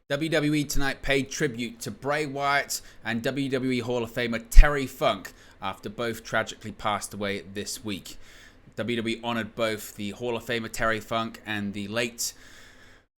WWE tonight paid tribute to Bray Wyatt and WWE Hall of Famer Terry Funk after both tragically passed away this week. WWE honored both the Hall of Famer Terry Funk and the late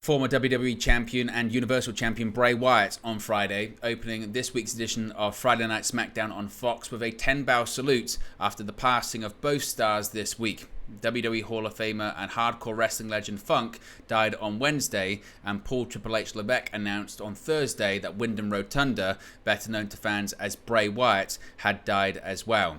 former WWE Champion and Universal Champion Bray Wyatt on Friday, opening this week's edition of Friday Night SmackDown on Fox with a 10-bow salute after the passing of both stars this week. WWE Hall of Famer and hardcore wrestling legend Funk died on Wednesday, and Paul Triple H Levesque announced on Thursday that Windham Rotunda, better known to fans as Bray Wyatt, had died as well.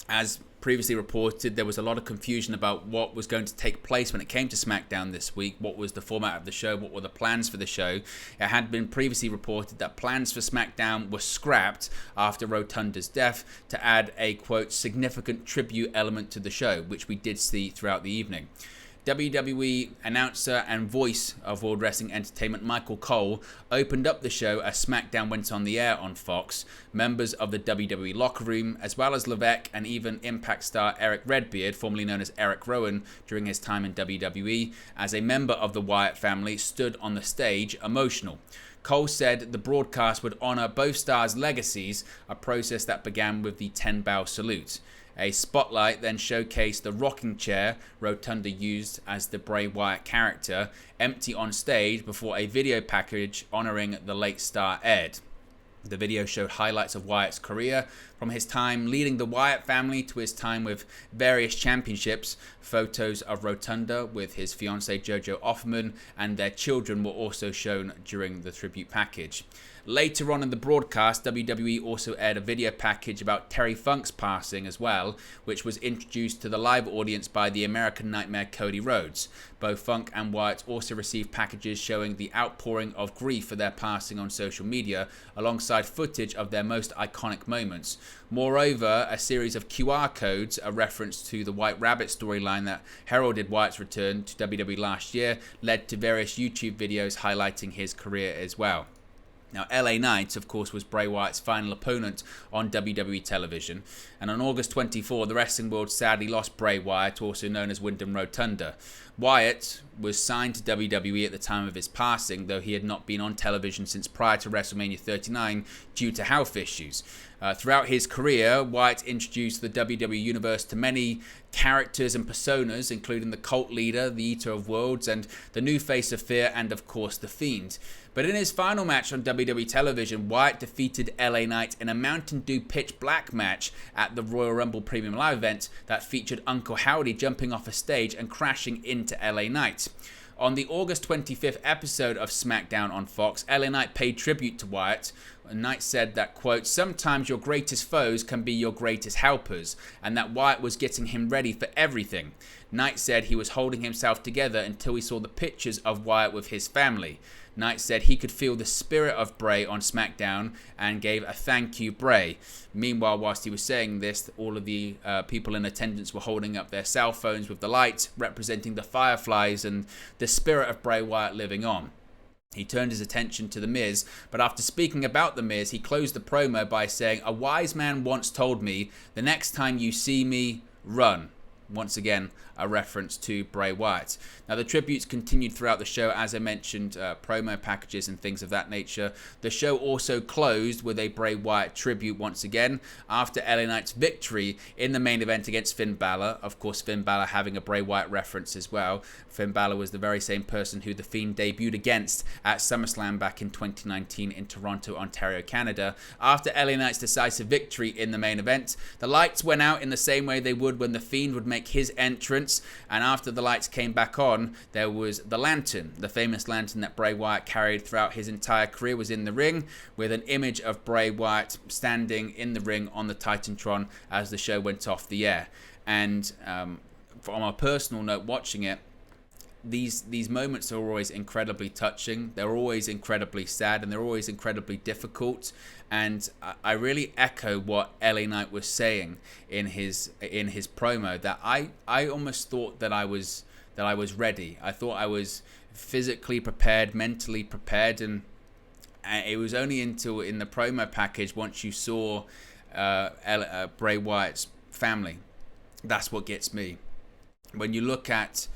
As previously reported, there was a lot of confusion about what was going to take place when it came to SmackDown this week. What was the format of the show? What were the plans for the show? It had been previously reported that plans for SmackDown were scrapped after Rotunda's death to add a, quote, significant tribute element to the show, which we did see throughout the evening. WWE announcer and voice of World Wrestling Entertainment Michael Cole opened up the show as SmackDown went on the air on Fox. Members of the WWE locker room, as well as Levesque and even Impact star Erick Redbeard, formerly known as Erick Rowan during his time in WWE, as a member of the Wyatt family, stood on the stage emotional. Cole said the broadcast would honor both stars' legacies, a process that began with the 10-bow salute. A spotlight then showcased the rocking chair Rotunda used as the Bray Wyatt character, empty on stage before a video package honoring the late star aired. The video showed highlights of Wyatt's career, from his time leading the Wyatt family to his time with various championships. Photos of Rotunda with his fiancée JoJo Offerman and their children were also shown during the tribute package. Later on in the broadcast, WWE also aired a video package about Terry Funk's passing as well, which was introduced to the live audience by the American Nightmare Cody Rhodes. Both Funk and Wyatt also received packages showing the outpouring of grief for their passing on social media, alongside footage of their most iconic moments. Moreover, a series of QR codes, a reference to the White Rabbit storyline that heralded Wyatt's return to WWE last year, led to various YouTube videos highlighting his career as well. Now, LA Knight, of course, was Bray Wyatt's final opponent on WWE television, and on August 24, the wrestling world sadly lost Bray Wyatt, also known as Windham Rotunda. Wyatt was signed to WWE at the time of his passing, though he had not been on television since prior to WrestleMania 39 due to health issues. Throughout his career, Wyatt introduced the WWE Universe to many characters and personas, including the Cult Leader, the Eater of Worlds, and the new Face of Fear, and of course The Fiend. But in his final match on WWE television, Wyatt defeated LA Knight in a Mountain Dew Pitch Black match at the Royal Rumble Premium Live event that featured Uncle Howdy jumping off a stage and crashing into LA Knight. On the August 25th episode of SmackDown on Fox, LA Knight paid tribute to Wyatt. Knight said that, quote, sometimes your greatest foes can be your greatest helpers, and that Wyatt was getting him ready for everything. Knight said he was holding himself together until he saw the pictures of Wyatt with his family. Knight said he could feel the spirit of Bray on SmackDown and gave a thank you, Bray. Meanwhile, whilst he was saying this, all of the people in attendance were holding up their cell phones with the light representing the fireflies and the spirit of Bray Wyatt living on. He turned his attention to The Miz, but after speaking about The Miz, he closed the promo by saying, "A wise man once told me, the next time you see me, run." Once again, a reference to Bray Wyatt. Now, the tributes continued throughout the show, as I mentioned, promo packages and things of that nature. The show also closed with a Bray Wyatt tribute once again after LA Knight's victory in the main event against Finn Balor. Of course, Finn Balor having a Bray Wyatt reference as well. Finn Balor was the very same person who The Fiend debuted against at SummerSlam back in 2019 in Toronto, Ontario, Canada. After LA Knight's decisive victory in the main event, the lights went out in the same way they would when The Fiend would make his entrance, and after the lights came back on, there was the lantern. The famous lantern that Bray Wyatt carried throughout his entire career was in the ring, with an image of Bray Wyatt standing in the ring on the Titantron as the show went off the air. And from a personal note, watching it, these moments are always incredibly touching. They're always incredibly sad, and they're always incredibly difficult. And I really echo what LA Knight was saying in his promo, that I almost thought that I was ready. I thought I was physically prepared, mentally prepared, and it was only until in the promo package, once you saw Bray Wyatt's family, that's what gets me. When you look at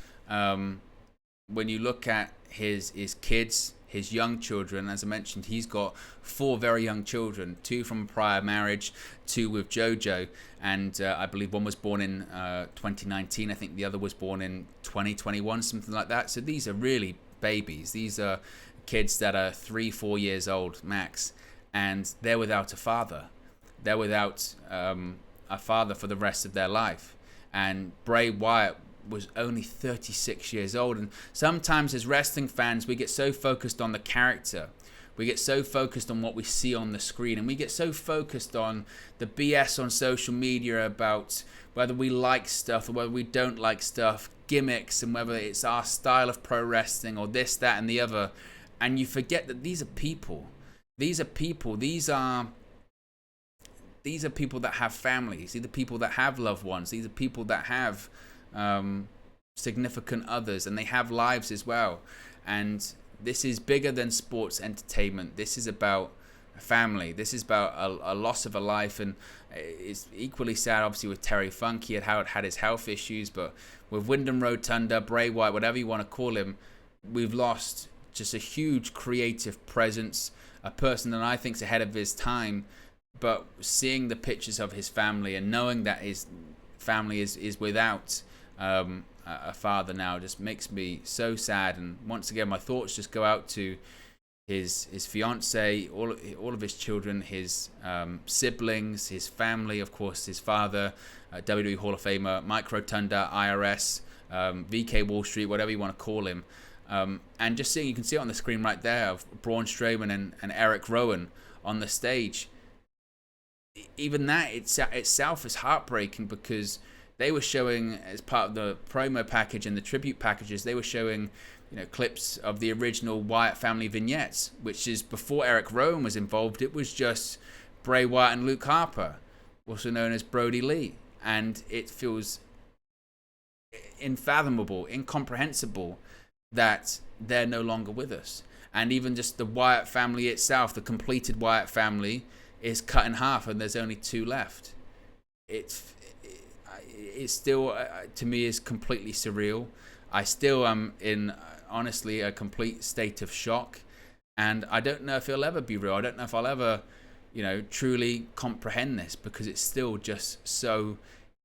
his kids, his young children. As I mentioned, he's got 4 very young children, 2 from a prior marriage, 2 with JoJo, and I believe one was born in 2019. I think the other was born in 2021, something like that. So these are really babies. These are kids that are 3-4 years old max, and they're without a father. They're without a father for the rest of their life. And Bray Wyatt was only 36 years old. And sometimes as wrestling fans, we get so focused on the character. We get so focused on what we see on the screen. And we get so focused on the BS on social media about whether we like stuff or whether we don't like stuff, gimmicks, and whether it's our style of pro wrestling or this, that, and the other. And you forget that these are people. These are people. These are people that have families. These are people that have loved ones. These are people that have significant others, and they have lives as well. And this is bigger than sports entertainment. This is about family. This is about a loss of a life, and it's equally sad, obviously, with Terry Funk. He had his health issues, but with Windham Rotunda, Bray Wyatt, whatever you want to call him, we've lost just a huge creative presence, a person that I think is ahead of his time. But seeing the pictures of his family and knowing that his family is without a father now just makes me so sad. And once again, my thoughts just go out to his fiance, all of his children, his siblings, his family, of course, his father, WWE Hall of Famer Mike Rotunda, IRS, VK Wall Street, whatever you want to call him. And just seeing, you can see it on the screen right there, of Braun Strowman and Erick Rowan on the stage. Even that itself is heartbreaking, because they were showing, as part of the promo package and the tribute packages, they were showing, clips of the original Wyatt family vignettes, which is before Erick Rowan was involved. It was just Bray Wyatt and Luke Harper, also known as Brody Lee, and it feels unfathomable, incomprehensible that they're no longer with us. And even just the Wyatt family itself, the completed Wyatt family, is cut in half, and there's only 2 left. It's still, to me, is completely surreal. I still am in, honestly, a complete state of shock, and I don't know if it'll ever be real. I don't know if I'll ever, truly comprehend this, because it's still just so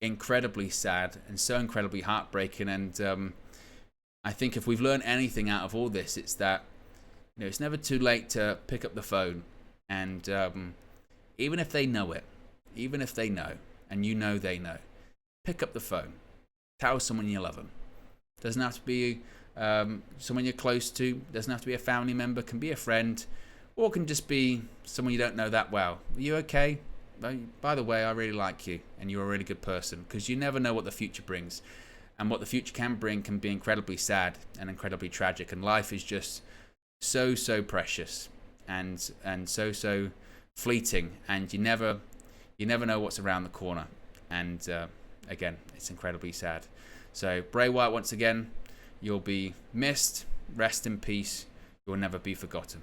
incredibly sad and so incredibly heartbreaking. And I think if we've learned anything out of all this, it's that it's never too late to pick up the phone, and even if they know it, even if they know, and they know, pick up the phone. Tell someone you love them. Doesn't have to be someone you're close to. Doesn't have to be a family member. Can be a friend, or can just be someone you don't know that well. Are you okay? By the way, I really like you, and you're a really good person, because you never know what the future brings. And what the future can bring can be incredibly sad and incredibly tragic. And life is just so precious and so fleeting, and you never know what's around the corner. And again, it's incredibly sad. So Bray Wyatt, once again, you'll be missed. Rest in peace. You'll never be forgotten.